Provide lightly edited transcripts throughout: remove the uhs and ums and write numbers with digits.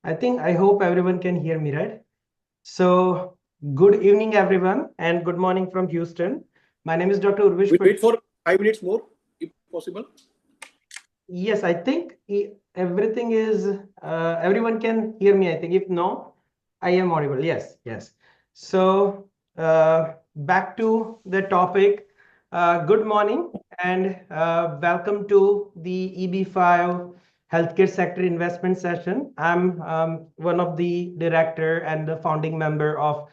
I hope everyone can hear me, right? So, good evening, everyone, and good morning from Houston. My name is Dr. Urvish We'll Patel. wait for 5 minutes more, if possible. Yes, I think everything is, everyone can hear me. I think if no, I am audible. Yes, yes. So, back to the topic. Good morning and welcome to the EB5 Healthcare Sector Investment Session. I'm one of the director and the founding member of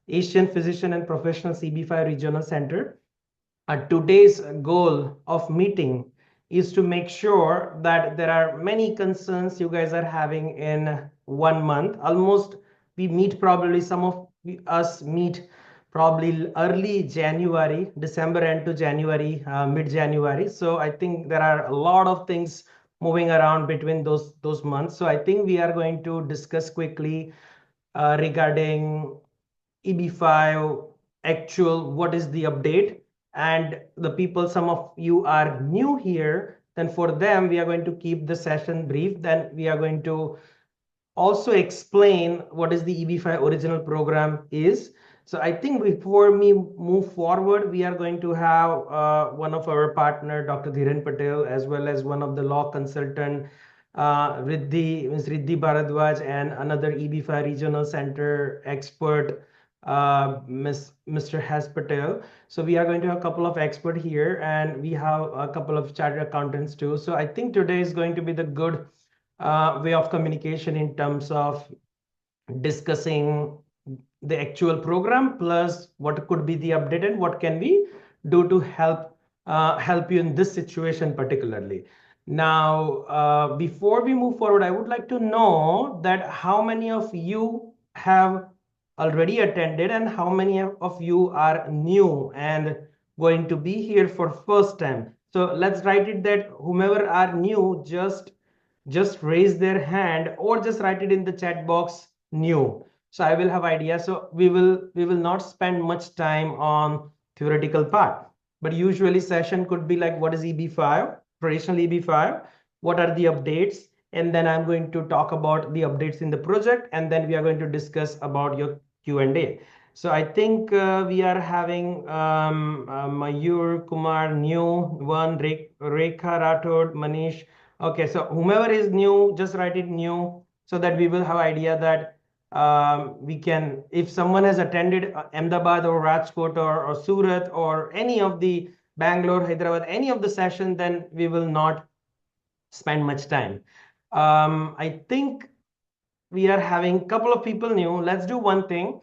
Asian Physician and Professionals EB5 Regional Center. Today's goal of meeting is to make sure that there are many concerns you guys are having in 1 month. Almost we meet probably some of us meet probably early January, December end to January, mid-January. So I think there are a lot of things moving around between those months. So I think we are going to discuss quickly regarding EB5 actual, what is the update, and the people, some of you are new here, then for them we are going to keep the session brief. Then we are going to also explain what is the EB5 original program is. So I think before we move forward, we are going to have one of our partner, Dr. Dhiren Patel, as well as one of the law consultant, Riddhi Bharadwaj, and another EB5 regional center expert, Mr. Has Patel. So we are going to have a couple of experts here, and we have a couple of chartered accountants too. So I think today is going to be the good way of communication in terms of discussing the actual program plus what could be the update and what can we do to help you in this situation particularly. Now, before we move forward, I would like to know that how many of you have already attended and how many of you are new and going to be here for first time. So let's write it that whomever are new, just raise their hand or just write it in the chat box new, so I will have idea. So we will not spend much time on theoretical part, but usually session could be like what is EB5, traditional EB5, what are the updates, and then I'm going to talk about the updates in the project, and then we are going to discuss about your Q&A. So I think we are having Mayur Kumar, new one, Rekha Rathod, Manish. Okay, so whomever is new, just write it new so that we will have idea that we can, if someone has attended Ahmedabad or Rajkot or Surat or any of the Bangalore, Hyderabad, any of the session, then we will not spend much time. I think we are having a couple of people new. Let's do one thing.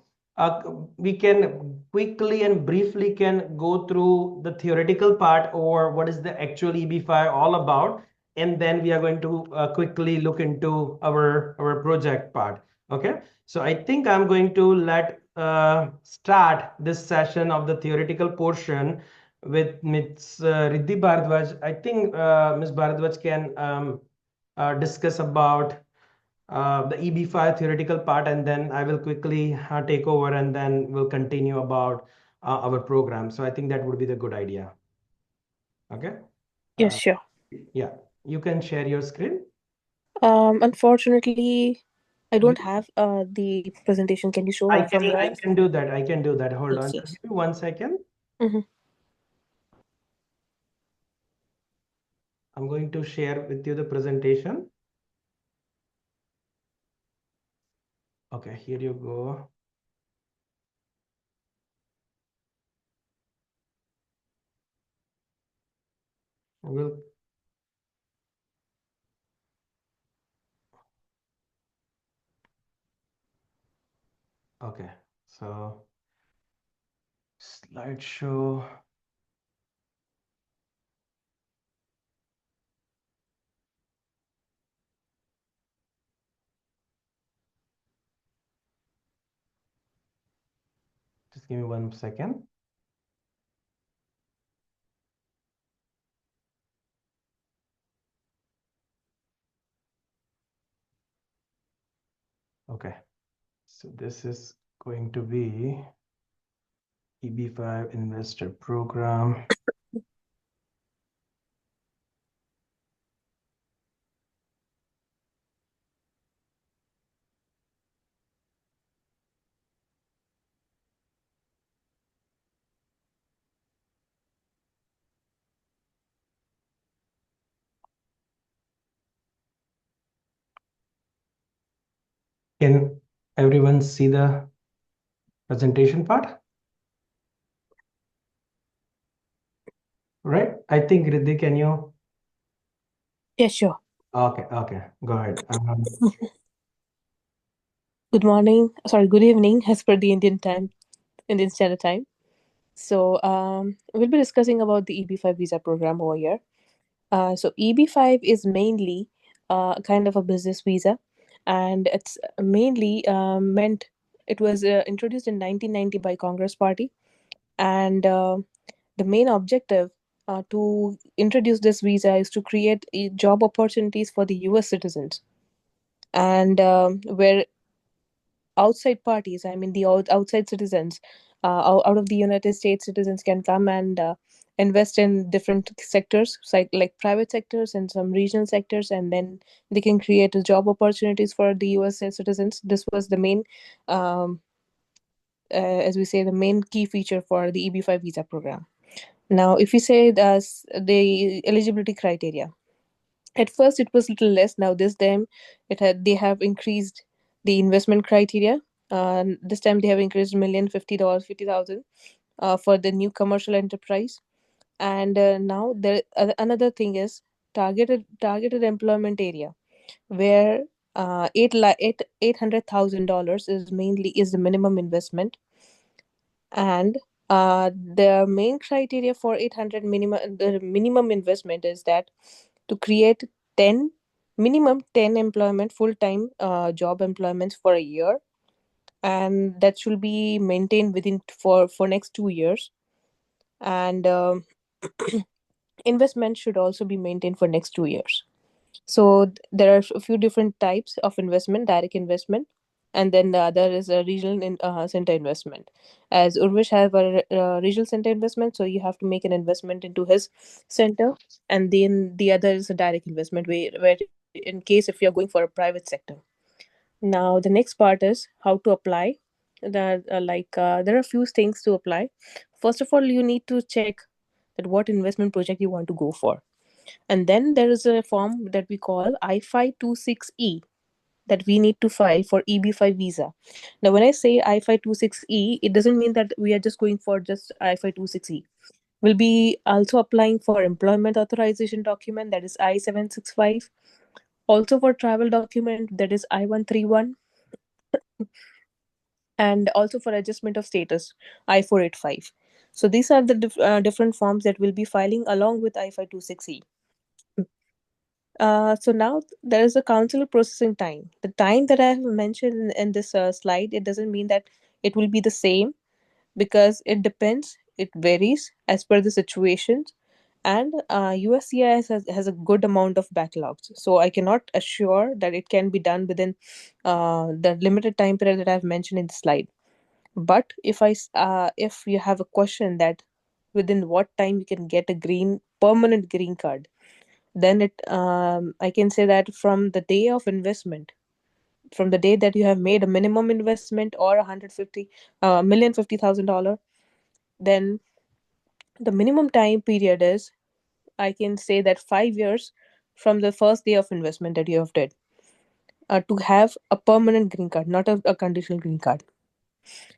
We can quickly and briefly can go through the theoretical part or what is the actual EB5 all about, and then we are going to quickly look into our project part. Okay, so I think I'm going to let start this session of the theoretical portion with Ms. Riddhi Bharadwaj. I think Ms. Bharadwaj can discuss about the EB5 theoretical part, and then I will quickly take over and then we'll continue about our program. So I think that would be the good idea. Okay. Yes, Uh, sure. yeah, you can share your screen. Unfortunately, I don't have the presentation. Can you show from your I end? can do that. I can do that. Hold Yes, on. yes. Give me 1 second. Mm-hmm. I'm going to share with you the presentation. Okay, here you go. We'll okay, so slideshow. Just give me 1 second. Okay, so this is going to be EB5 investor program. Can everyone see the presentation part? Right? I think Riddhi, can you? Yeah, sure. Okay, go ahead. Good morning. Sorry, good evening, as per the Indian time, Indian Standard Time. So, we'll be discussing about the EB5 visa program over here. So EB5 is mainly kind of a business visa, and it's mainly meant. It was introduced in 1990 by Congress Party, and the main objective to introduce this visa is to create job opportunities for the U.S. citizens, and where outside parties, I mean the outside citizens, out of the United States citizens can come and invest in different sectors, like private sectors and some regional sectors, and then they can create job opportunities for the US citizens. This was the main, um, as we say, the main key feature for the EB5 visa program. Now, if we say the eligibility criteria, at first it was little less. Now this time they have increased the investment criteria. This time they have increased $1,050,000 $50,000 for the new commercial enterprise. And now there another thing is targeted employment area, where $800,000 is the minimum investment. And the main criteria for 800 minimum the minimum investment is that to create 10 minimum 10 employment full-time job employments for a year, and that should be maintained within for next 2 years. And investment should also be maintained for next 2 years. So there are a few different types of investment: direct investment, and then the other is a regional center investment. As Urvish have a regional center investment, so you have to make an investment into his center, and then the other is a direct investment, where in case if you are going for a private sector. Now the next part is how to apply. There are a few things to apply. First of all, you need to check that what investment project you want to go for, and then there is a form that we call I-526E that we need to file for EB5 visa. Now, when I say I-526E, it doesn't mean that we are just going for just I-526E. We'll be also applying for employment authorization document, that is I-765. Also for travel document, that is I-131. And also for adjustment of status, I-485. So these are the different forms that we'll be filing along with I-526E. So now there is a council processing time. The time that I have mentioned in this slide, it doesn't mean that it will be the same, because it depends, it varies as per the situations. And USCIS has a good amount of backlogs. So I cannot assure that it can be done within the limited time period that I've mentioned in the slide. But if you have a question that within what time you can get a permanent green card, then I can say that from the day of investment, from the day that you have made a minimum investment or 150 million $50,000, then the minimum time period is, I can say that 5 years from the first day of investment that you have did, to have a permanent green card, not a conditional green card.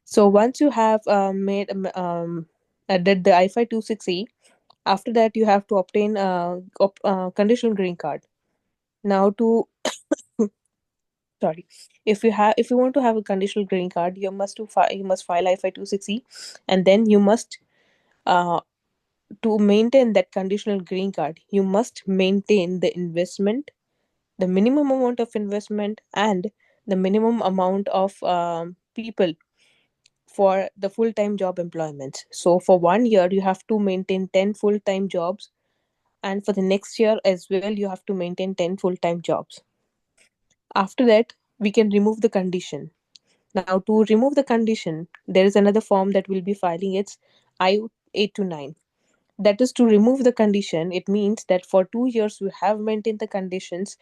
So once you have did the I-526E, after that you have to obtain conditional green card. Now to sorry, if you want to have a conditional green card, you must file I-526E, and then you must uh, to maintain that conditional green card, you must maintain the investment, the minimum amount of investment, and the minimum amount of people for the full-time job employments. So for 1 year you have to maintain 10 full-time jobs, and for the next year as well you have to maintain 10 full-time jobs. After that, we can remove the condition. Now, to remove the condition, there is another form that we'll be filing. It's I-829. That is to remove the condition. It means that for 2 years, we have maintained the conditions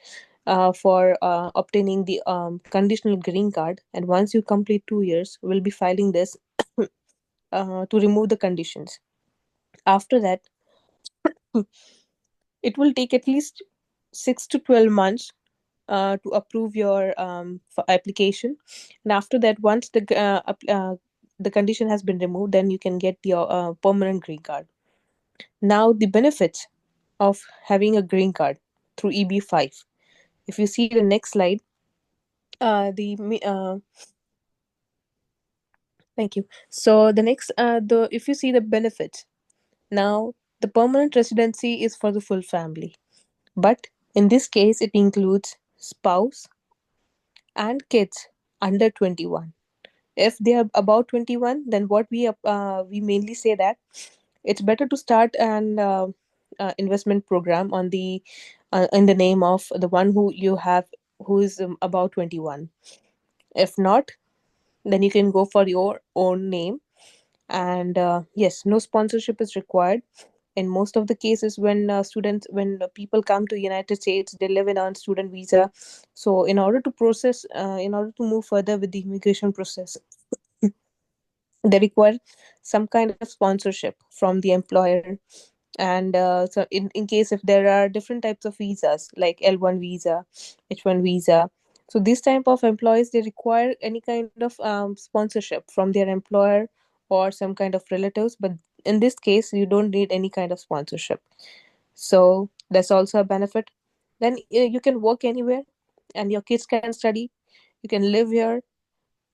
for obtaining the conditional green card. And once you complete 2 years, we'll be filing this to remove the conditions. After that, it will take at least 6 to 12 months to approve your application, and after that, once the condition has been removed, then you can get your permanent green card. Now, the benefits of having a green card through EB5. If you see the next slide, the thank you. So the next, the if you see the benefits, now the permanent residency is for the full family, but in this case, it includes spouse and kids under 21. If they are about 21, then what we mainly say that it's better to start an investment program on the in the name of the one who you have who is about 21. If not, then you can go for your own name. And yes, no sponsorship is required in most of the cases. When people come to United States, they live in on student visa. So in order to move further with the immigration process, they require some kind of sponsorship from the employer. And so in case if there are different types of visas like L1 visa, H1 visa, so this type of employees, they require any kind of sponsorship from their employer or some kind of relatives. But in this case, you don't need any kind of sponsorship, so that's also a benefit. Then you can work anywhere and your kids can study. You can live here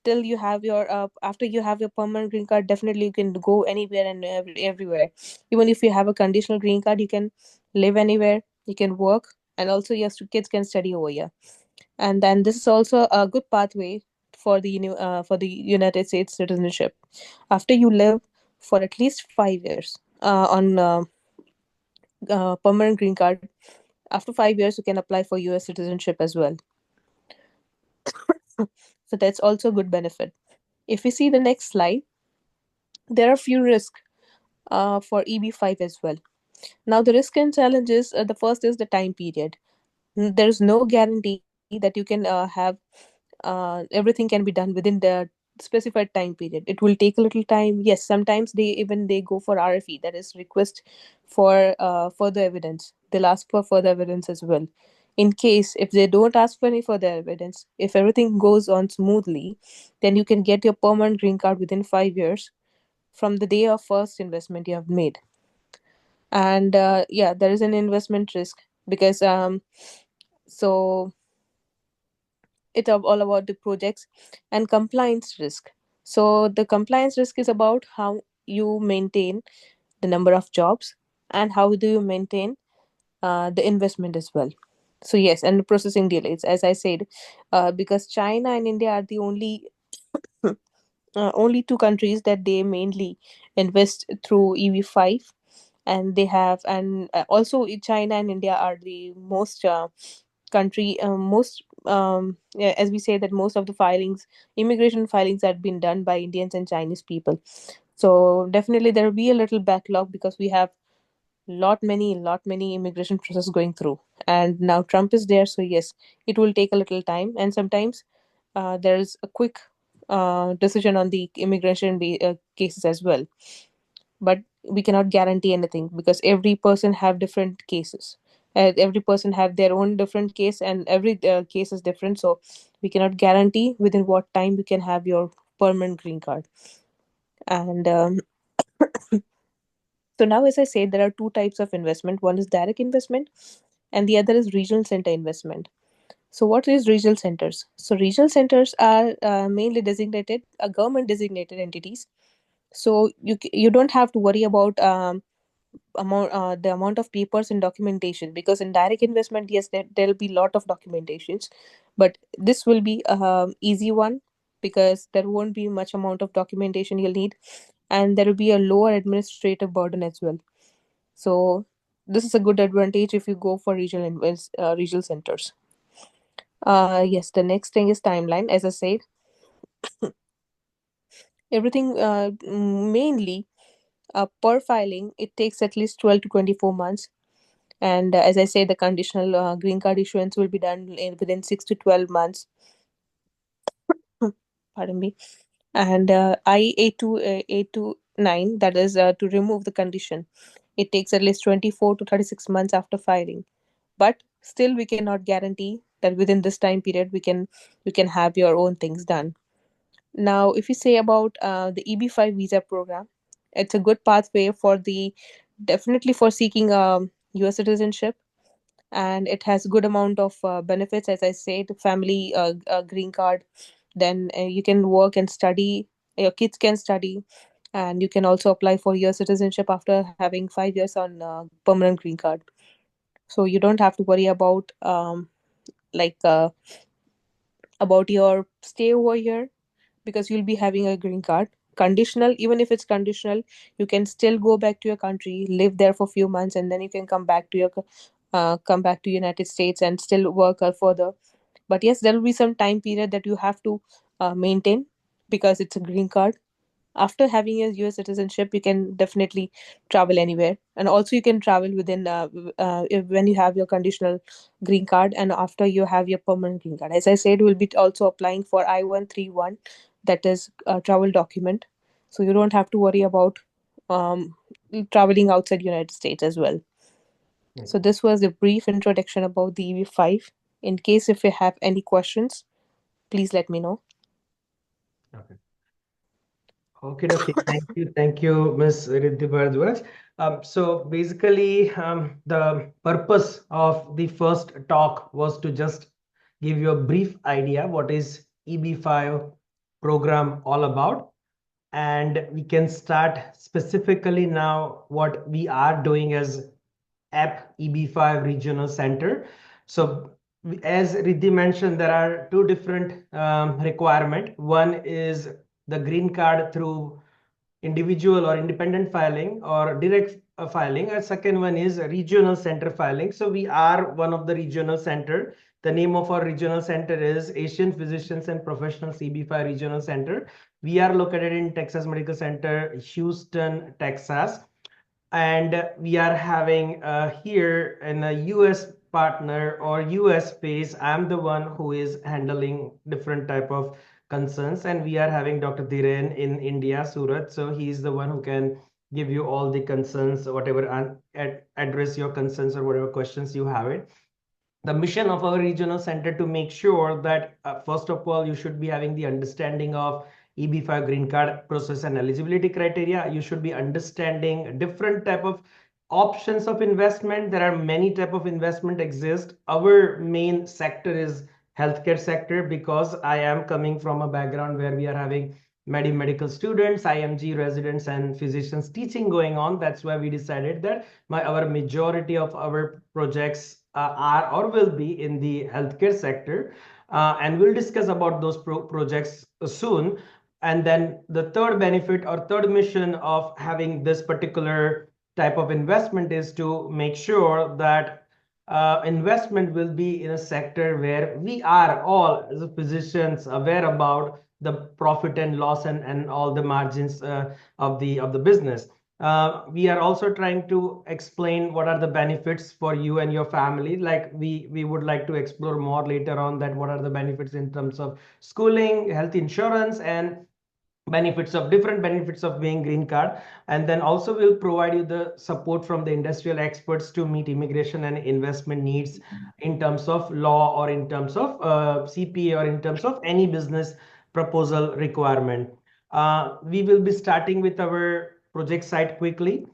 till you have your after you have your permanent green card. Definitely you can go anywhere and everywhere. Even if you have a conditional green card, you can live anywhere, you can work, and also your kids can study over here. And then this is also a good pathway for the United States citizenship. After you live for at least 5 years on permanent green card, after 5 years you can apply for US citizenship as well. So that's also a good benefit. If we see the next slide, there are few risks for EB5 as well. Now, the risk and challenges, the first is the time period. There's no guarantee that you can have everything can be done within the specified time period. It will take a little time. Yes, sometimes they go for RFE, that is request for further evidence. They'll ask for further evidence as well. In case if they don't ask for any further evidence, if everything goes on smoothly, then you can get your permanent green card within 5 years from the day of first investment you have made. And yeah, there is an investment risk because so it's all about the projects and compliance risk. So the compliance risk is about how you maintain the number of jobs and how do you maintain the investment as well. So yes, and processing delays, as I said, because China and India are the only two countries that they mainly invest through EV5. And they have, and also China and India are the most country most yeah, as we say that most of the filings, immigration filings, had been done by Indians and Chinese people. So definitely there will be a little backlog because we have lot many immigration process going through. And now Trump is there, so yes, it will take a little time. And sometimes there is a quick decision on the immigration cases as well. But we cannot guarantee anything because every person have different cases. Every person have their own different case, and every case is different. So we cannot guarantee within what time you can have your permanent green card. And so now, as I said, there are two types of investment. One is direct investment, and the other is regional center investment. So what is regional centers? So regional centers are mainly designated government designated entities. So you don't have to worry about the amount of papers and documentation, because in direct investment, yes, there'll be lot of documentations, but this will be a easy one because there won't be much amount of documentation you'll need, and there will be a lower administrative burden as well. So this is a good advantage if you go for regional centers. Yes, the next thing is timeline. As I said, everything mainly per filing, it takes at least 12 to 24 months. And as I say, the conditional green card issuance will be done within 6 to 12 months. Pardon me. And I-829, that is to remove the condition, it takes at least 24 to 36 months after filing. But still, we cannot guarantee that within this time period you can have your own things done. Now, if you say about the EB5 visa program, it's a good pathway for the definitely for seeking US citizenship, and it has good amount of benefits. As I said, family green card, then you can work and study, your kids can study, and you can also apply for US citizenship after having 5 years on permanent green card. So you don't have to worry like about your stay over here, because you'll be having a green card. Conditional, even if it's conditional, you can still go back to your country, live there for a few months, and then you can come back to come back to United States and still work further. But yes, there will be some time period that you have to maintain, because it's a green card. After having a US citizenship, you can definitely travel anywhere, and also you can travel within when you have your conditional green card and after you have your permanent green card. As I said, we'll be also applying for I-131, that is a travel document, so you don't have to worry about um, traveling outside United States as well. So this was a brief introduction about the EB5. In case if you have any questions, please let me know. Okay. Okay. Thank you, Ms. Riddhi Bharadwaj. So basically, the purpose of the first talk was to just give you a brief idea what is EB5 program all about, and we can start specifically now what we are doing as app EB5 Regional Center. So as Riddhi mentioned, there are two different requirement. One is the green card through individual or independent filing or direct filing. A second one is regional center filing. So we are one of the regional center. The name of our regional center is Asian Physicians and Professionals EB5 Regional Center. We are located in Texas Medical Center, Houston, Texas. And we are having here in a US partner or US space. I'm the one who is handling different type of concerns, and we are having Dr. Dhiren in India, Surat. So he's the one who can give you all the concerns, whatever, address your concerns or whatever questions you have it. The mission of our regional center to make sure that first of all, you should be having the understanding of EB5 green card process and eligibility criteria. You should be understanding different type of options of investment. There are many type of investment exist. Our main sector is healthcare sector, because I am coming from a background where we are having medical students, IMG residents, and physicians teaching going on. That's why we decided that our majority of our projects are or will be in the healthcare sector, and we'll discuss about those projects soon. And then the third benefit or third mission of having this particular type of investment is to make sure that investment will be in a sector where we are all as physicians aware about the profit and loss and all the margins of the business. We are also trying to explain what are the benefits for you and your family. Like we would like to explore more later on that what are the benefits in terms of schooling, health insurance, and different benefits of being green card. And then also we'll provide you the support from the industrial experts to meet immigration and investment needs in terms of law or in terms of CPA or in terms of any business proposal requirement. We will be starting with our project site quickly.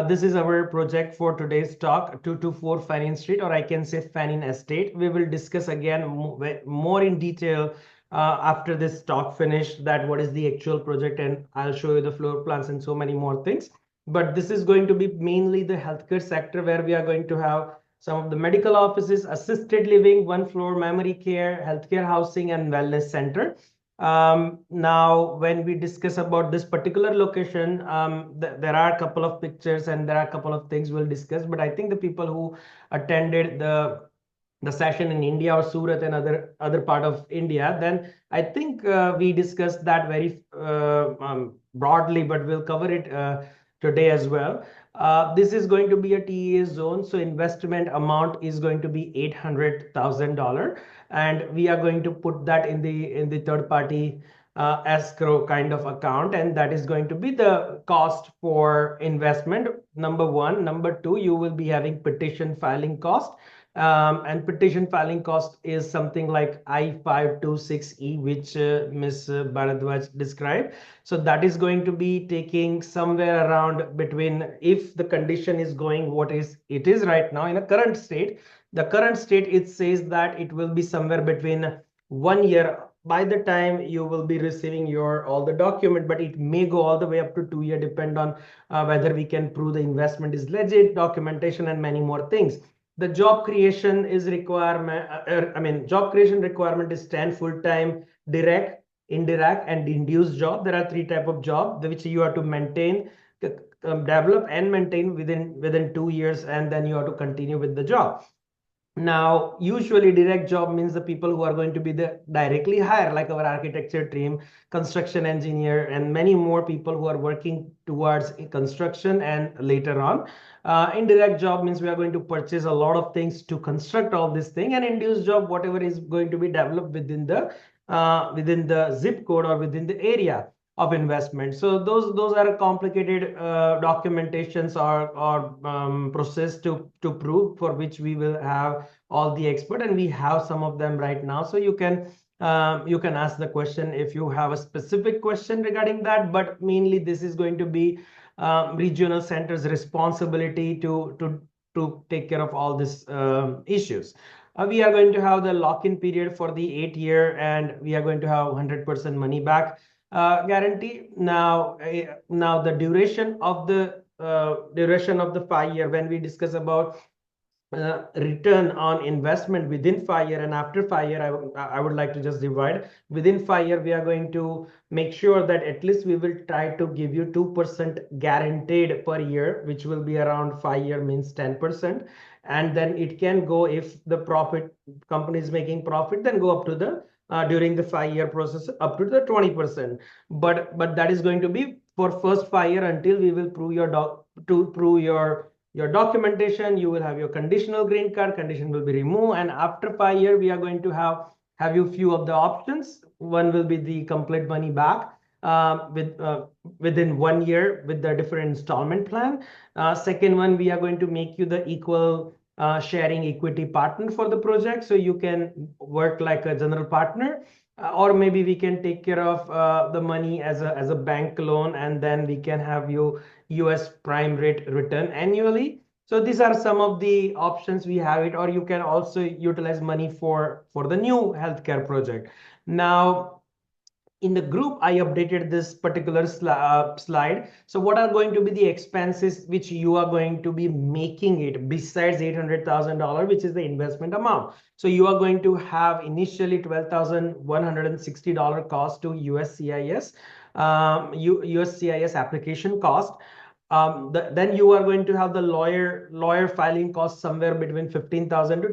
This is our project for today's talk, 224 Fannin Street, or I can say Fannin Estate. We will discuss again more in detail after this talk finish, that what is the actual project, and I'll show you the floor plans and so many more things. But this is going to be mainly the healthcare sector, where we are going to have some of the medical offices, assisted living, one floor memory care, healthcare housing, and wellness center. Now, when we discuss about this particular location, there are a couple of pictures and there are a couple of things we'll discuss. But I think the people who attended the session in India or Surat and other part of India, then I think we discussed that very broadly, but we'll cover it today as well. This is going to be a TEA zone, so investment amount is going to be $800,000, and we are going to put that in the third party escrow kind of account, and that is going to be the cost for investment, number one. Number two, you will be having petition filing cost. And petition filing cost is something like I-526E, which Ms. Bharadwaj described. So that is going to be taking somewhere around between, if the condition is going what is it is right now in a current state, the current state, it says that it will be somewhere between 1 year by the time you will be receiving your all the document, but it may go all the way up to 2 years, depend on whether we can prove the investment is legit, documentation, and many more things. The job creation is requirement, job creation requirement is 10 full-time direct, indirect, and induced job. There are three type of job which you have to maintain, develop and maintain within 2 years, and then you have to continue with the job. Now, usually direct job means the people who are going to be the directly hired, like our architecture team, construction engineer, and many more people who are working towards construction and later on. Indirect job means we are going to purchase a lot of things to construct all this thing, and induced job, whatever is going to be developed within the zip code or within the area of investment. So those are complicated documentations or process to prove, for which we will have all the expert, and we have some of them right now. So you can ask the question if you have a specific question regarding that, but mainly this is going to be regional centers' responsibility to take care of all these issues. We are going to have the lock-in period for the 8 year, and we are going to have 100% money back guarantee. Now the duration of the 5 year, when we discuss about return on investment within 5 year and after 5 year, I would like to just divide. Within 5 year, we are going to make sure that at least we will try to give you 2% guaranteed per year, which will be around 5 year means 10. And then it can go, if the profit company is making profit, then go up to the during the 5 year process up to the 20%. But that is going to be for first 5 year until we will prove your documentation. You will have your conditional green card, condition will be removed, and after 5 year we are going to have you few of the options. One will be the complete money back within 1 year with the different installment plan. Second one, we are going to make you the equal sharing equity partner for the project, so you can work like a general partner, or maybe we can take care of the money as a bank loan, and then we can have you US prime rate return annually. So these are some of the options we have it, or you can also utilize money for the new healthcare project. Now, in the group, I updated this particular slide. So what are going to be the expenses which you are going to be making it besides $800,000, which is the investment amount? So you are going to have initially $12,160 cost to USCIS, USCIS application cost. Then you are going to have the lawyer filing cost somewhere between $15,000 to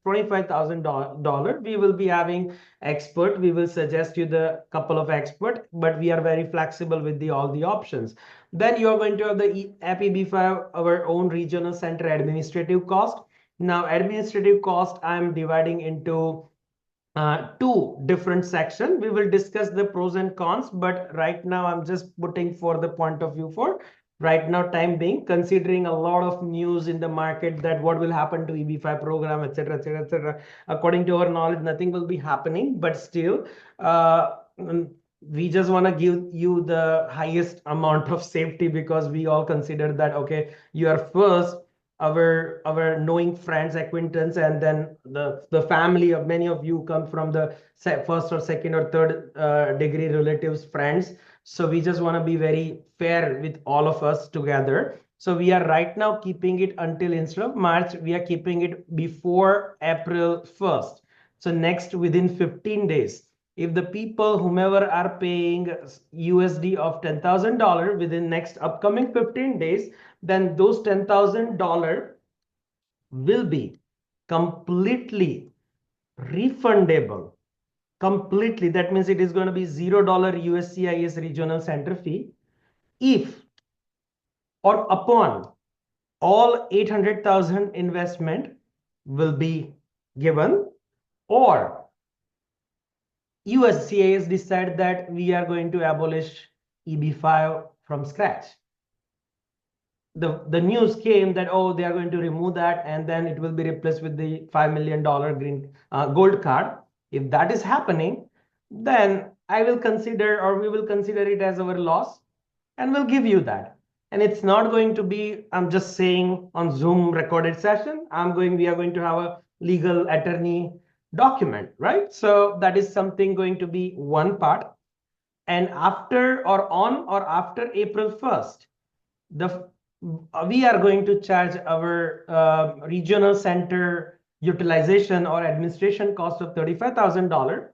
$25,000. We will be having expert. We will suggest you the couple of expert, but we are very flexible with all the options. Then you are going to have the EB5, our own regional center administrative cost. Now, administrative cost, I'm dividing into two different sections. We will discuss the pros and cons, but right now I'm just putting for the point of view for right now time being, considering a lot of news in the market that what will happen to EB5 program, etc., etc., etc. According to our knowledge, nothing will be happening, but still we just want to give you the highest amount of safety, because we all consider that, okay, you are first our knowing friends, acquaintance, and then the family of many of you come from the first or second or third degree relatives, friends. So we just want to be very fair with all of us together. So we are right now keeping it until, instead of March, we are keeping it before April 1st. So next, within 15 days, if the people, whomever are paying USD of $10,000 within next upcoming 15 days, then those $10,000 will be completely refundable. Completely. That means it is going to be $0 USCIS regional center fee if or upon all 800,000 investment will be given, or USCIS decide that we are going to abolish EB5 from scratch. the news came that, oh, they are going to remove that and then it will be replaced with the $5 million gold card. If that is happening, then I will consider, or we will consider it as our loss, and we'll give you that. And it's not going to be, I'm just saying on Zoom recorded session, we are going to have a legal attorney document, right? So that is something going to be one part. And after or on or after April 1st, we are going to charge our regional center utilization or administration cost of $35,000.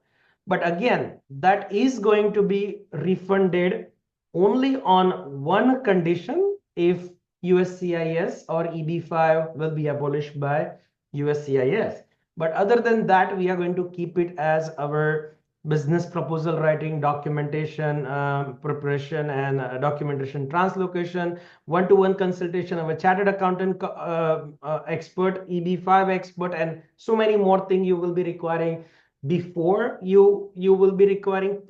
But again, that is going to be refunded only on one condition: if USCIS or EB5 will be abolished by USCIS. But other than that, we are going to keep it as our business proposal writing, documentation preparation, and documentation translocation, one-to-one consultation of a chartered accountant expert, EB5 expert, and so many more things you will be requiring before you will be requiring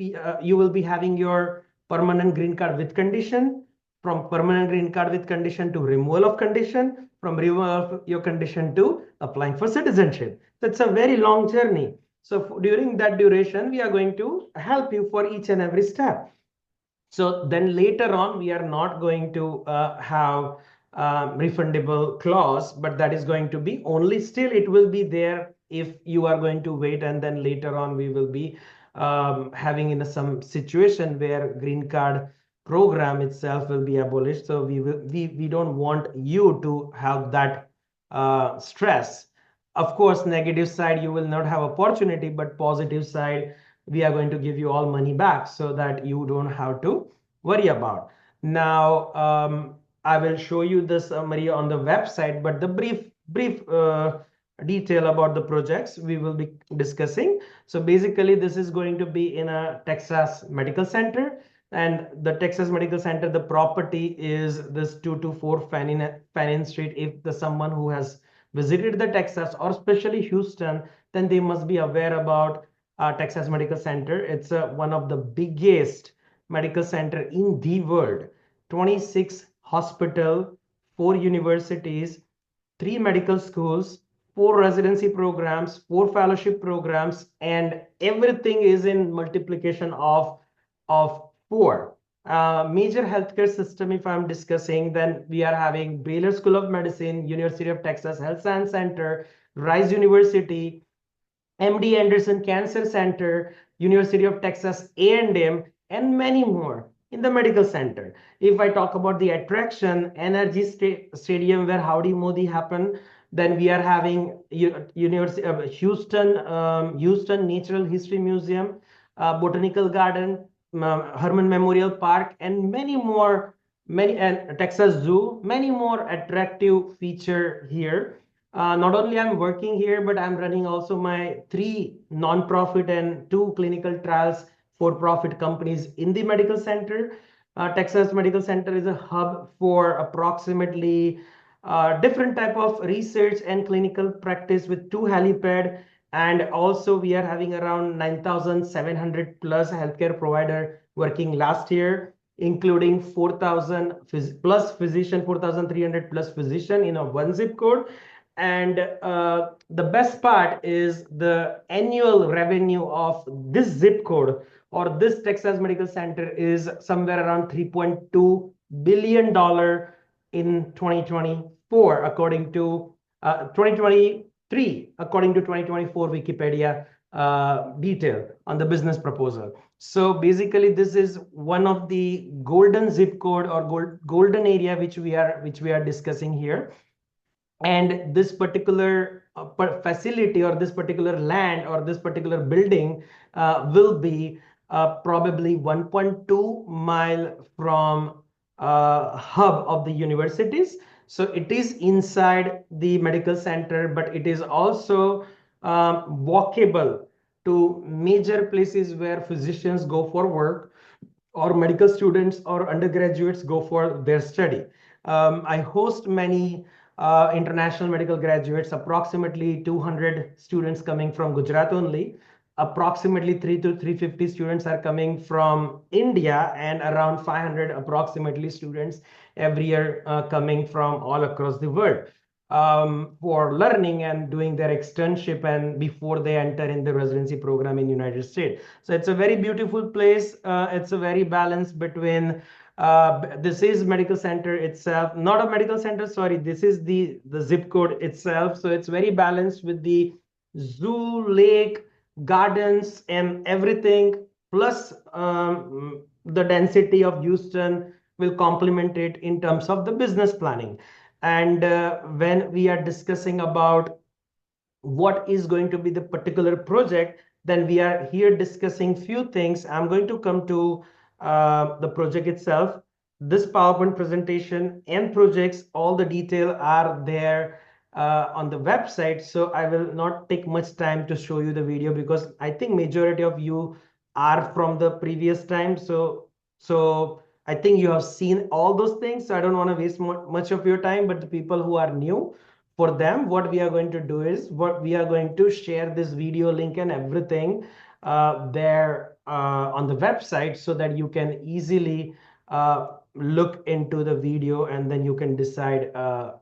you will be having your permanent green card with condition, from permanent green card with condition to removal of condition, from removal of your condition to applying for citizenship. That's a very long journey. So during that duration, we are going to help you for each and every step. So then later on, we are not going to have refundable clause, but that is going to be only, still it will be there if you are going to wait, and then later on we will be having in some situation where green card program itself will be abolished. So we don't want you to have that stress. Of course, negative side, you will not have opportunity, but positive side, we are going to give you all money back so that you don't have to worry about. Now, I will show you the summary on the website, but the brief detail about the projects we will be discussing. So basically, this is going to be in a Texas Medical Center. And the Texas Medical Center, the property is this 224 Fannin Street. If someone who has visited the Texas or especially Houston, then they must be aware about Texas Medical Center. It's one of the biggest medical center in the world. 26 hospital, 4 universities, 3 medical schools, 4 residency programs, 4 fellowship programs, and everything is in multiplication of 4. Major healthcare system, if I'm discussing, then we are having Baylor School of Medicine, University of Texas Health Science Center, Rice University, MD Anderson Cancer Center, University of Texas A&M, and many more in the medical center. If I talk about the attraction, Energy Stadium where Howdy Modi happened, then we are having University of Houston Natural History Museum, Botanical Garden, Herman Memorial Park, and many more, and Texas Zoo, many more attractive feature here. Not only I'm working here, but I'm running also my 3 non-profit and 2 clinical trials for-profit companies in the medical center. Texas Medical Center is a hub for approximately different type of research and clinical practice with 2 helipad. And also we are having around 9,700 plus healthcare provider working last year, including 4,000 plus physician, 4,300 plus physician in a 1 zip code. And the best part is the annual revenue of this zip code or this Texas Medical Center is somewhere around $3.2 billion in 2024, according to 2023, according to 2024 Wikipedia detail on the business proposal. So basically, this is one of the golden zip code or golden area which we are discussing here. And this particular facility or this particular land or this particular building will be probably 1.2 mile from hub of the universities. So it is inside the medical center, but it is also walkable to major places where physicians go for work or medical students or undergraduates go for their study. I host many international medical graduates, approximately 200 students coming from Gujarat only. approximately 300 to 350 students are coming from India, and around 500 approximately students every year coming from all across the world for learning and doing their externship and before they enter in the residency program in United States. So it's a very beautiful place. It's a very balance between this is medical center itself, not a medical center, sorry, this is the zip code itself. So it's very balanced with the zoo, lake, gardens, and everything. Plus, the density of Houston will complement it in terms of the business planning. And when we are discussing about what is going to be the particular project, then we are here discussing few things. I'm going to come to the project itself. This PowerPoint presentation and projects, all the detail are there on the website. So I will not take much time to show you the video because I think majority of you are from the previous time. So I think you have seen all those things. So I don't want to waste much of your time, but the people who are new, for them, what we are going to do is we are going to share this video link and everything there on the website so that you can easily look into the video and then you can decide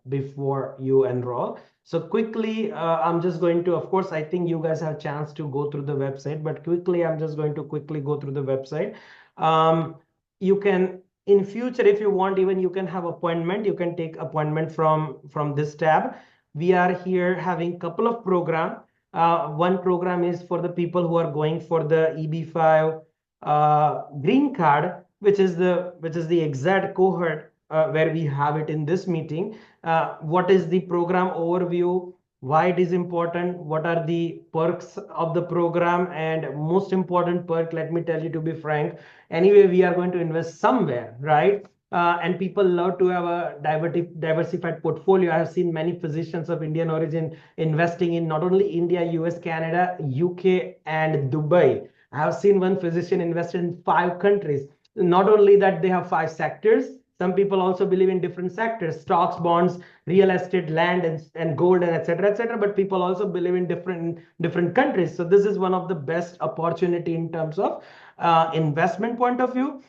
before you enroll. So quickly, I'm just going to, of course, I think you guys have a chance to go through the website, but quickly, I'm just going to quickly go through the website. You can, in future, if you want, even you can have appointment, you can take appointment from this tab. We are here having couple of program. One program is for the people who are going for the EB5 green card, which is the exact cohort where we have it in this meeting. What is the program overview? Why it is important? What are the perks of the program? And most important perk, let me tell you, to be frank, anyway, we are going to invest somewhere, right? And people love to have a diversified portfolio. I have seen many physicians of Indian origin investing in not only India, US, Canada, UK, and Dubai. I have seen one physician invest in 5 countries. Not only that, they have 5 sectors. Some people also believe in different sectors: stocks, bonds, real estate, land, and gold, and etc. But people also believe in different countries. So this is one of the best opportunity in terms of investment point of view.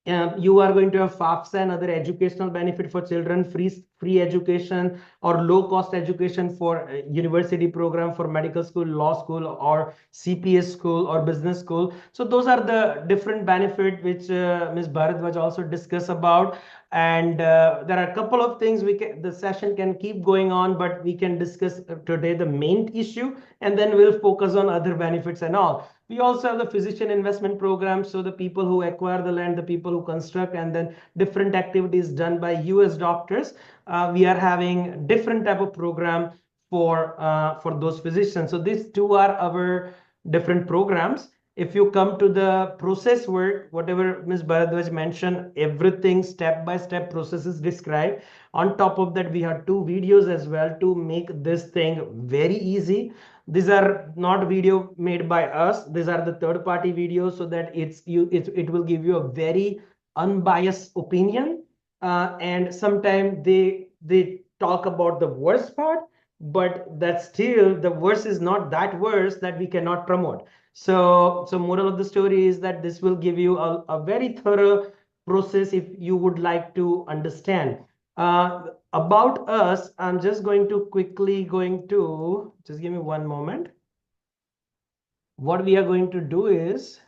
You are going to have FAFSA and other educational benefit for children, free education or low cost education for university program, for medical school, law school, or CPS school or business school. So those are the different benefit which Ms. Bharadwaj also discussed about. And there are a couple of things the session can keep going on, but we can discuss today the main issue, and then we'll focus on other benefits and all. We also have the physician investment program. So the people who acquire the land, the people who construct, and then different activities done by US doctors. We are having different type of program for those physicians. So these two are our different programs. If you come to the process work, whatever Ms. Bharadwaj mentioned, everything step-by-step process is described. On top of that, we have 2 videos as well to make this thing very easy. These are not video made by us. These are the third-party videos, so that it will give you a very unbiased opinion. And sometimes they talk about the worst part, but that still the worst is not that worse that we cannot promote. So moral of the story is that this will give you a very thorough process if you would like to understand. About us, I'm just going to just give me one moment. What we are going to do is,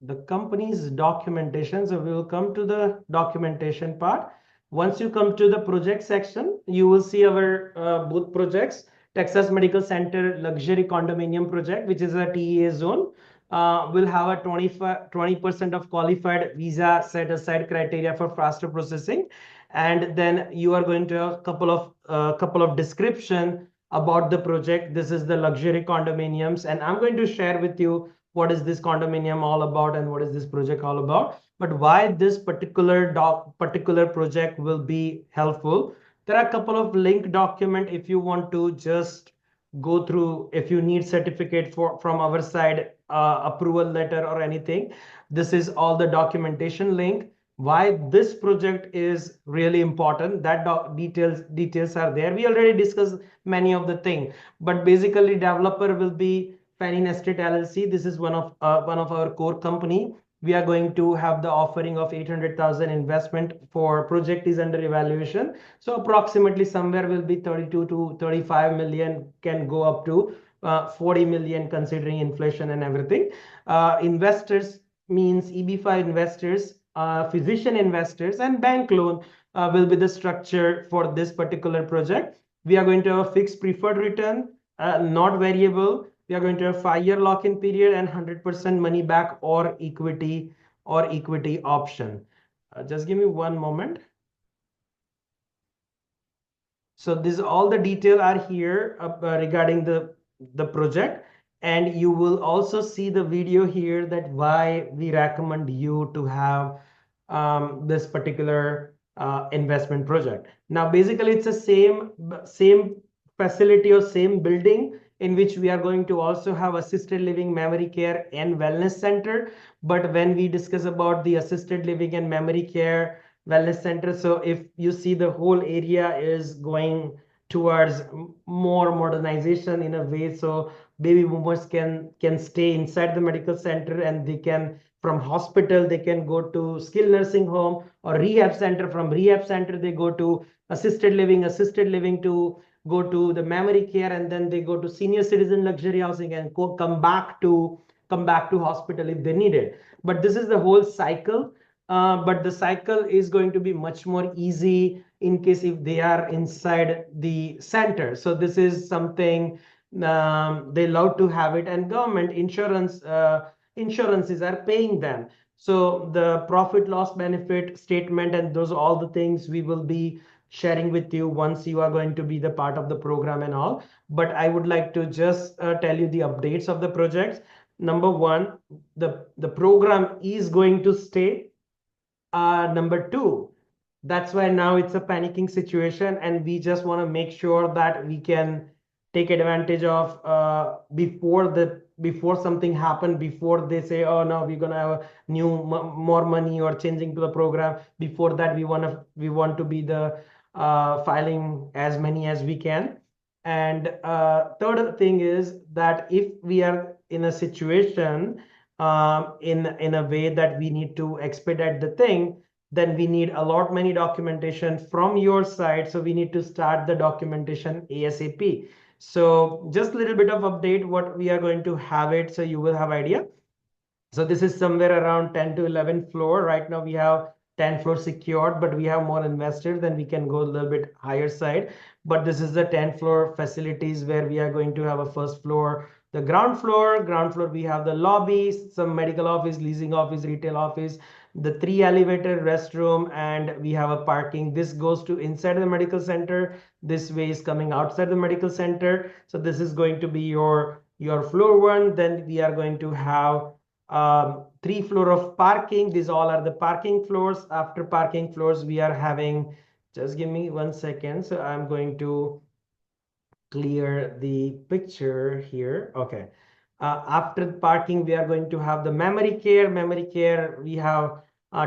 the company's documentation. So we will come to the documentation part. Once you come to the project section, you will see our both projects. Texas Medical Center Luxury Condominium Project, which is a TEA zone, will have a 20% of qualified visa set aside criteria for faster processing. And then you are going to have a couple of description about the project. This is the luxury condominiums, and I'm going to share with you what is this condominium all about and what is this project all about. But why this particular project will be helpful. There are a couple of link document if you want to just go through, if you need certificate from our side, approval letter or anything, this is all the documentation link. Why this project is really important, that details are there. We already discussed many of the things, but basically developer will be Fannin Estate LLC. This is one of our core company. We are going to have the offering of 800,000 investment for project is under evaluation. So approximately somewhere will be 32 to 35 million, can go up to 40 million considering inflation and everything. Investors means EB5 investors, physician investors, and bank loan will be the structure for this particular project. We are going to have a fixed preferred return, not variable. We are going to have 5-year lock-in period and 100% money back or equity option. Just give me one moment. So this all the detail are here regarding the project, and you will also see the video here that why we recommend you to have this particular investment project. Now basically it's the same facility or same building in which we are going to also have assisted living, memory care, and wellness center. But when we discuss about the assisted living and memory care wellness center, so if you see the whole area is going towards more modernization in a way, so baby boomers can stay inside the medical center, and they can, from hospital they can go to skilled nursing home or rehab center. From rehab center they go to assisted living to go to the memory care, and then they go to senior citizen luxury housing and come back to hospital if they need it. But this is the whole cycle. But the cycle is going to be much more easy in case if they are inside the center. So this is something they love to have it, and government insurances are paying them. So the profit loss benefit statement and those all the things we will be sharing with you once you are going to be the part of the program and all. But I would like to just tell you the updates of the projects. Number one, the program is going to stay. Number two, that's why now it's a panicking situation, and we just want to make sure that we can take advantage of before something happened, before they say, oh no, we're gonna have a more money or changing to the program. Before that, we want to be the filing as many as we can. And third thing is that if we are in a situation in a way that we need to expedite the thing, then we need a lot many documentation from your side. So we need to start the documentation ASAP. So just a little bit of update what we are going to have it, so you will have idea. So this is somewhere around 10 to 11 floor. Right now we have 10 floors secured, but we have more investors, then we can go a little bit higher side. But this is the 10 floor facilities where we are going to have a first floor. The ground floor, we have the lobbies, some medical office, leasing office, retail office, the 3 elevator, restroom, and we have a parking. This goes to inside the medical center. This way is coming outside the medical center. So this is going to be your floor 1. Then we are going to have 3 floor of parking. These all are the parking floors. After parking floors, we are having, just give me 1 second. So I'm going to clear the picture here. Okay. After parking, we are going to have the memory care. We have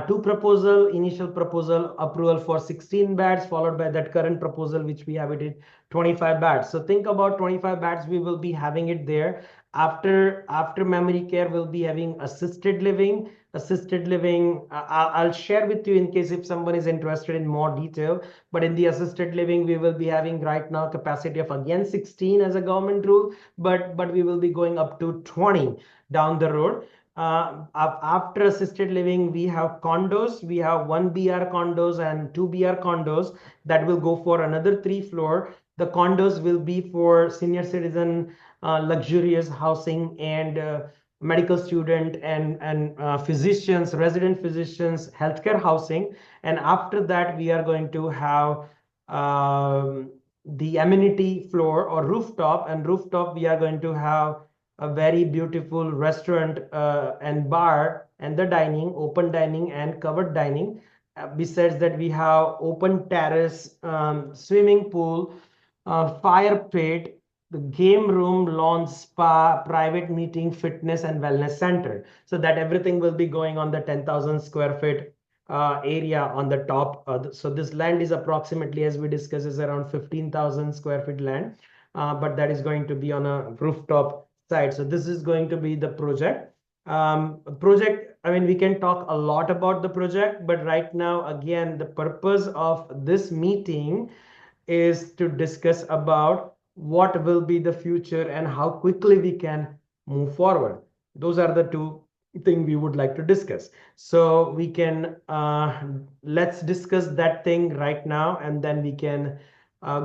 2 proposal, initial proposal approval for 16 beds, followed by that current proposal, which we have it at 25 beds. So think about 25 beds, we will be having it there. After memory care, we'll be having assisted living. I'll share with you in case if someone is interested in more detail. But in the assisted living, we will be having right now capacity of again 16 as a government rule, but we will be going up to 20 down the road. After assisted living, we have condos. We have 1 BR condos and 2 BR condos that will go for another 3 floor. The condos will be for senior citizen, luxurious housing, and medical student and physicians, resident physicians, healthcare housing. And after that, we are going to have the amenity floor or rooftop. And rooftop, we are going to have a very beautiful restaurant and bar, and the dining, open dining and covered dining. Besides that, we have open terrace, swimming pool, fire pit, the game room, lawn, spa, private meeting, fitness, and wellness center. So that everything will be going on the 10,000 square feet area on the top. So this land is approximately, as we discussed, is around 15,000 square feet land, but that is going to be on a rooftop site. So this is going to be the project. I mean, we can talk a lot about the project, but right now, again, the purpose of this meeting is to discuss about what will be the future and how quickly we can move forward. Those are the two things we would like to discuss. So we can let's discuss that thing right now, and then we can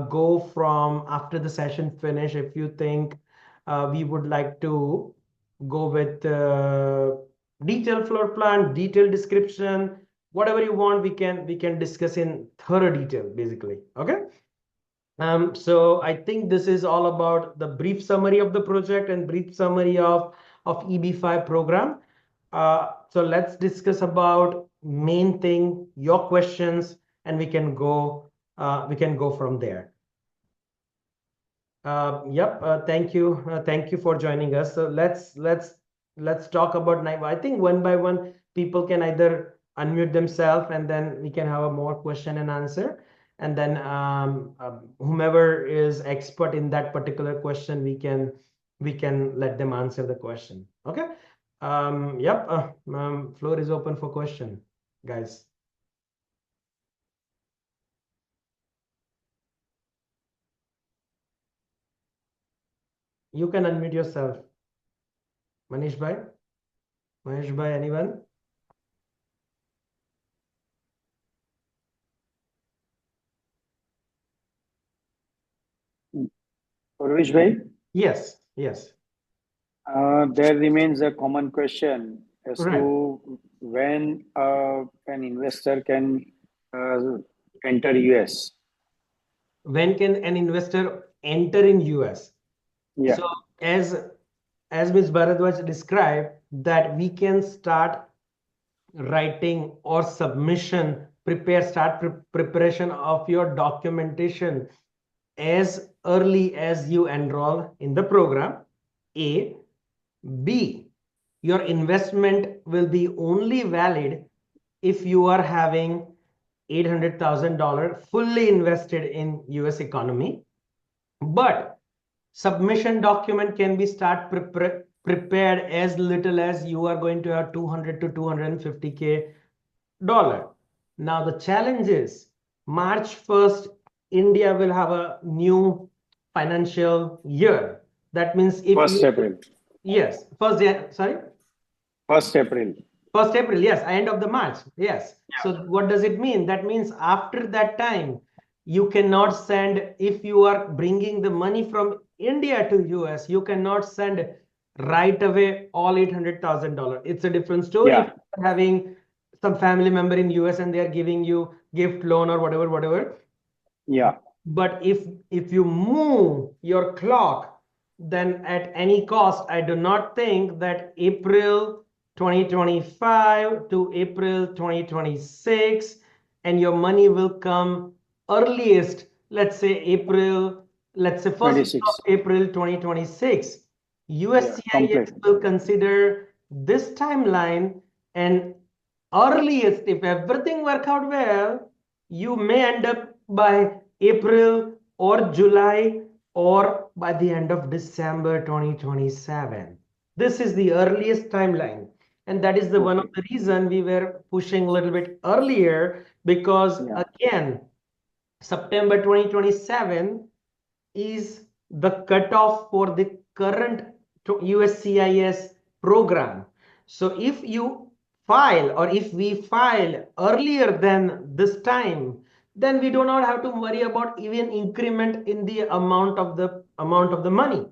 go from after the session finish. If you think we would like to go with detailed floor plan, detailed description, whatever you want, we can discuss in thorough detail, basically. Okay. So I think this is all about the brief summary of the project and brief summary of EB5 program. So let's discuss about main thing, your questions, and we can go from there. Thank you for joining us. So let's talk about now. I think one by one people can either unmute themselves, and then we can have a more question and answer. And then whomever is expert in that particular question, we can let them answer the question. Okay. Floor is open for question, guys. You can unmute yourself. Manish bhai? Manish bhai, anyone? Urvish bhai, Yes. there remains a common question as Right. to when an investor can enter US. When can an investor enter in US? Yeah. So as Ms. Bharadwaj described, that we can start writing or submission, preparation of your documentation as early as you enroll in the program. A. B. Your investment will be only valid if you are having $800,000 fully invested in US economy, but submission document can be prepared as little as you are going to have 200 to 250K dollar. Now the challenge is March 1st, India will have a new financial year. That means if 1st you April. yes, sorry. 1st April. 1st April, yes, end of the March, yes. Yeah. So what does it mean? That means after that time, you cannot send, if you are bringing the money from India to US, you cannot send right away all $800,000. It's a different story. Yeah. If you're having some family member in US and they are giving you gift loan or whatever. Yeah. But if you move your clock, then at any cost, I do not think that April 2025 to April 2026, and your money will come earliest, let's say first week of April 2026. USCIS will consider this timeline, and earliest, if everything work out well, you may end up by April or July or by the end of December 2027. This is the earliest timeline. And that is the one of the reason we were pushing a little bit earlier, because again, September 2027 is the cutoff for the current USCIS program. So if you file, or if we file earlier than this time, then we do not have to worry about even increment in the amount of the money.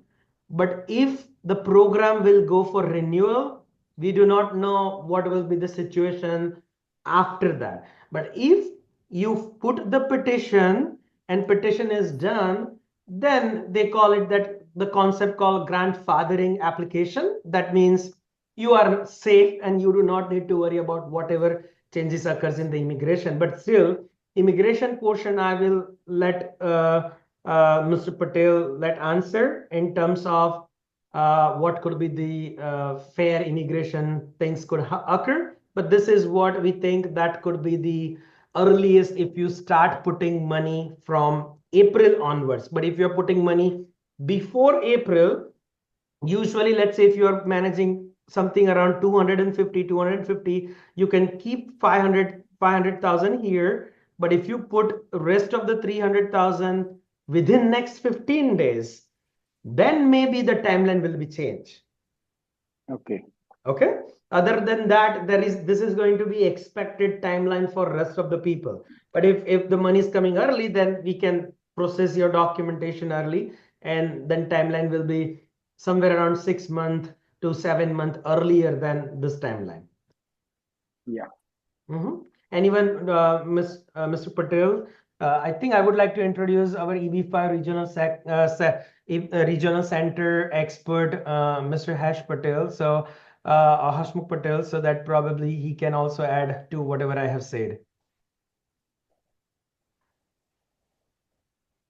But if the program will go for renewal, we do not know what will be the situation after that. But if you put the petition and petition is done, then they call it that the concept called grandfathering application. That means you are safe and you do not need to worry about whatever changes occurs in the immigration. But still, immigration portion I will let Mr. Patel let answer in terms of what could be the fair immigration things could occur. But this is what we think that could be the earliest if you start putting money from April onwards. But if you're putting money before April, usually, let's say if you're managing something around 250, you can keep 500,000 here. But if you put rest of the 300,000 within next 15 days, then maybe the timeline will be changed. Okay. Okay. Other than that, this is going to be expected timeline for rest of the people. But if the money is coming early, then we can process your documentation early, and then timeline will be somewhere around 6 months to 7 months earlier than this timeline. Yeah. Anyone, Mr. Patel? I think I would like to introduce our EB5 regional center expert, Mr. Hash Patel. So, Hashmukh Patel, so that probably he can also add to whatever I have said.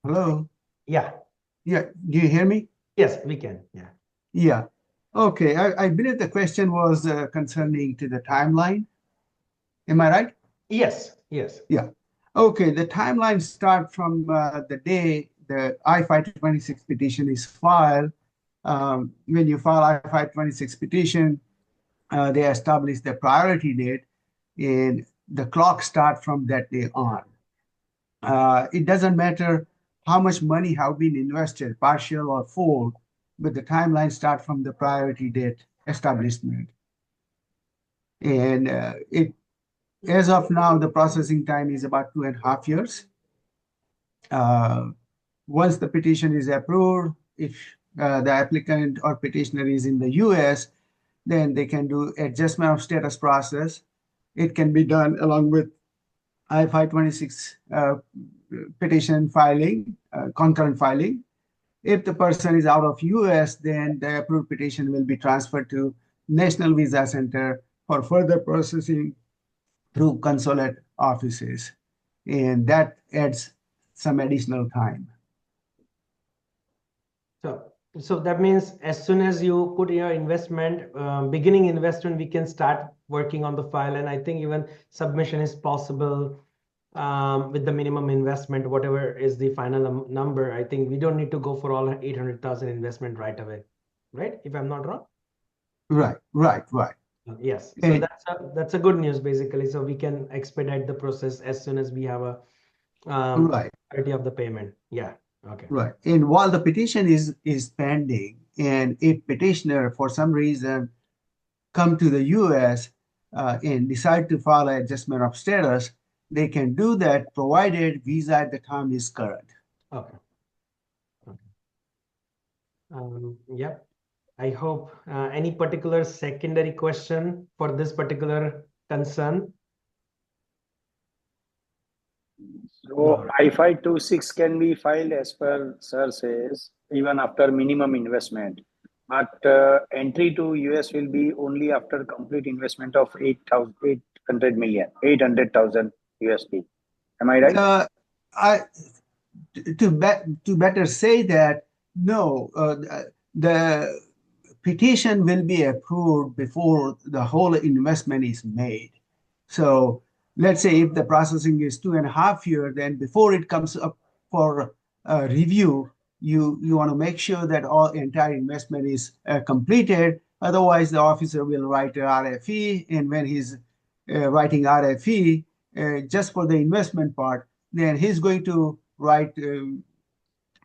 Hello. Yeah. Yeah. Do you hear me? Yes, we can. Yeah. Yeah. Okay. I believe the question was concerning to the timeline. Am I right? Yes. Yes. Yeah. Okay. The timeline start from the day the I-526 petition is filed. When you file I-526 petition, they establish the priority date, and the clock starts from that day on. It doesn't matter how much money have been invested, partial or full, but the timeline starts from the priority date establishment. And as of now, the processing time is about 2.5 years. Once the petition is approved, if the applicant or petitioner is in the US, then they can do adjustment of status process. It can be done along with I-526 petition filing, concurrent filing. If the person is out of US, then the approved petition will be transferred to National Visa Center for further processing through consulate offices. And that adds some additional time. So that means as soon as you put your investment, beginning investment, we can start working on the file. And I think even submission is possible with the minimum investment, whatever is the final number. I think we don't need to go for all 800,000 investment right away, right? If I'm not wrong. Right. Yes. So And that's a good news basically. So we can expedite the process as soon as we have a right. clarity of the payment. Yeah. Okay. Right. And while the petition is pending, and if petitioner for some reason come to the US and decide to file an adjustment of status, they can do that provided visa at the time is current. Okay. Yep. I hope any particular secondary question for this particular concern. So I-526 can be filed as per sir says, even after minimum investment. But entry to US will be only after complete investment of 800,000 USD. Am I right? To better say that, no, the petition will be approved before the whole investment is made. So let's say if the processing is 2.5 years, then before it comes up for review, you want to make sure that all entire investment is completed. Otherwise, the officer will write a RFE, and when he's writing RFE just for the investment part, then he's going to write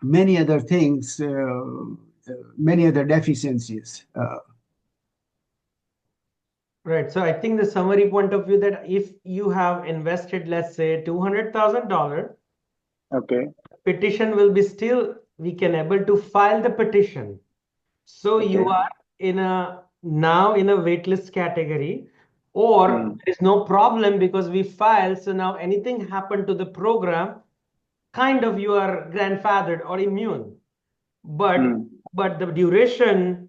many other things, many other deficiencies. Right. So I think the summary point of view that if you have invested, let's say $200,000, Okay. petition will be still, we can able to file the petition. So you are now in a waitlist category, or there is no problem because we filed. So now anything happened to the program, kind of you are grandfathered or immune. But the duration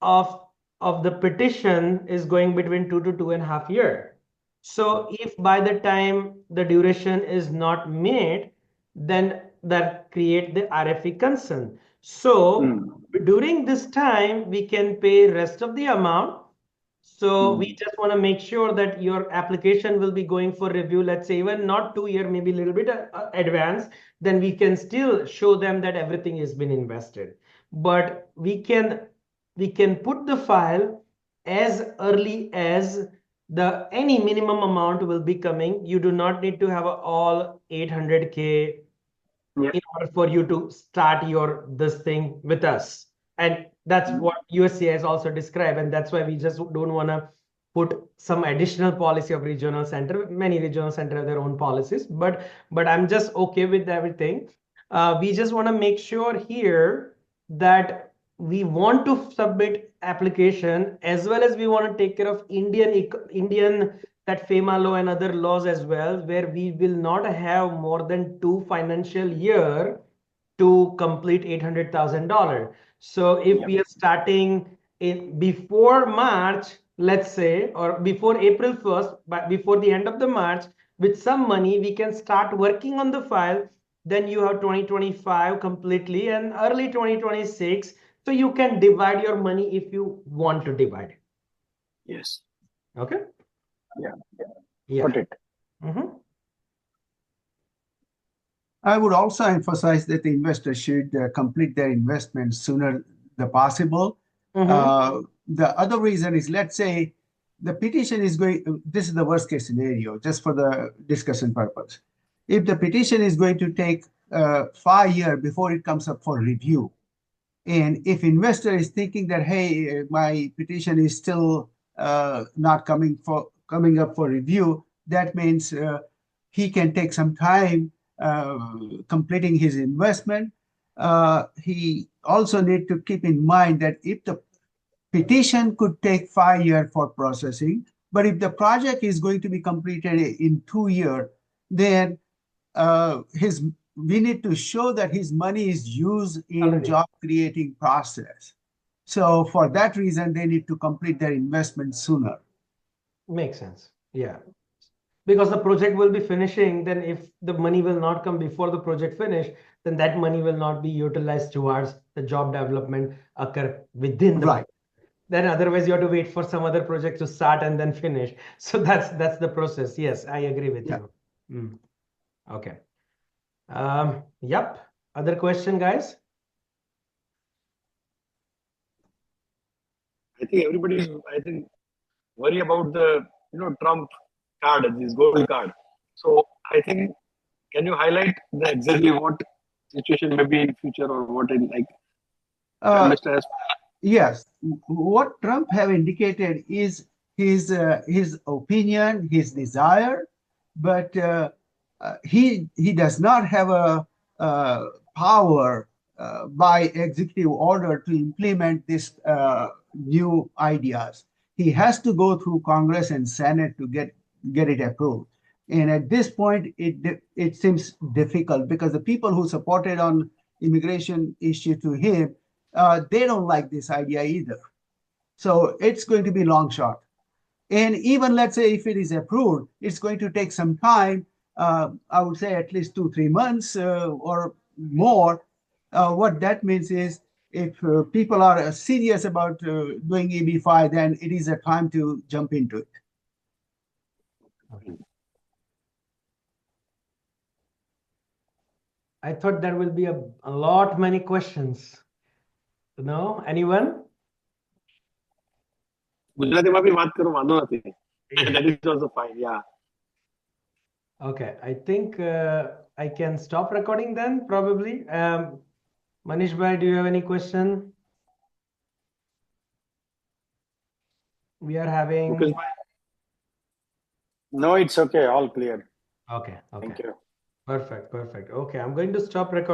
of the petition is going between 2 to 2.5 years. So if by the time the duration is not made, then that create the RFE concern. So during this time, we can pay rest of the amount. So we just want to make sure that your application will be going for review, let's say even not 2 year, maybe a little bit advanced, then we can still show them that everything has been invested. But we can put the file as early as the any minimum amount will be coming. You do not need to have all 800K in order for you to start this thing with us. And that's what USC has also described. And that's why we just don't want to put some additional policy of regional center. Many regional center have their own policies, but I'm just okay with everything. We just want to make sure here that we want to submit application as well as we want to take care of Indian that FEMA law and other laws as well, where we will not have more than 2 financial year to complete $800,000. So if we are starting before March, let's say, or before April 1st, but before the end of the March, with some money, we can start working on the file. Then you have 2025 completely and early 2026. So you can divide your money if you want to divide it. Yes. Okay. Yeah. Got it. I would also emphasize that the investor should complete their investment sooner the possible. The other reason is, let's say the petition is going, this is the worst case scenario, just for the discussion purpose. If the petition is going to take 5 years before it comes up for review, and if investor is thinking that, hey, my petition is still not coming up for review, that means he can take some time completing his investment. He also need to keep in mind that if the petition could take 5 years for processing, but if the project is going to be completed in 2 years, then we need to show that his money is used in job creating process. So for that reason, they need to complete their investment sooner. Makes sense. Yeah. Because the project will be finishing, then if the money will not come before the project finish, then that money will not be utilized towards the job development occur within the project. Then otherwise you have to wait for some other project to start and then finish. So that's the process. Yes, I agree with you. Okay. Yep. Other question, guys? I think everybody is, worry about the, Trump card, this gold card. So I think, can you highlight exactly what situation may be in future or what in Mr. has? Yes, what Trump have indicated is his opinion, his desire, but he does not have a power by executive order to implement this new ideas. He has to go through Congress and Senate to get it approved. And at this point, it seems difficult because the people who supported on immigration issue to him, they don't like this idea either. So it's going to be long shot. And even let's say if it is approved, it's going to take some time. I would say at least 2-3 months or more. What that means is if people are serious about doing EB5, then it is a time to jump into it. Okay. I thought there will be a lot many questions. No, anyone? Gujarati માં બી વાત કરો વાંધો નથી. That is also fine. Yeah. Okay, I think I can stop recording then, probably. Manish bhai, do you have any question? We are having... No, it's okay. All clear. Okay. Thank you. Perfect. Okay, I'm going to stop recording.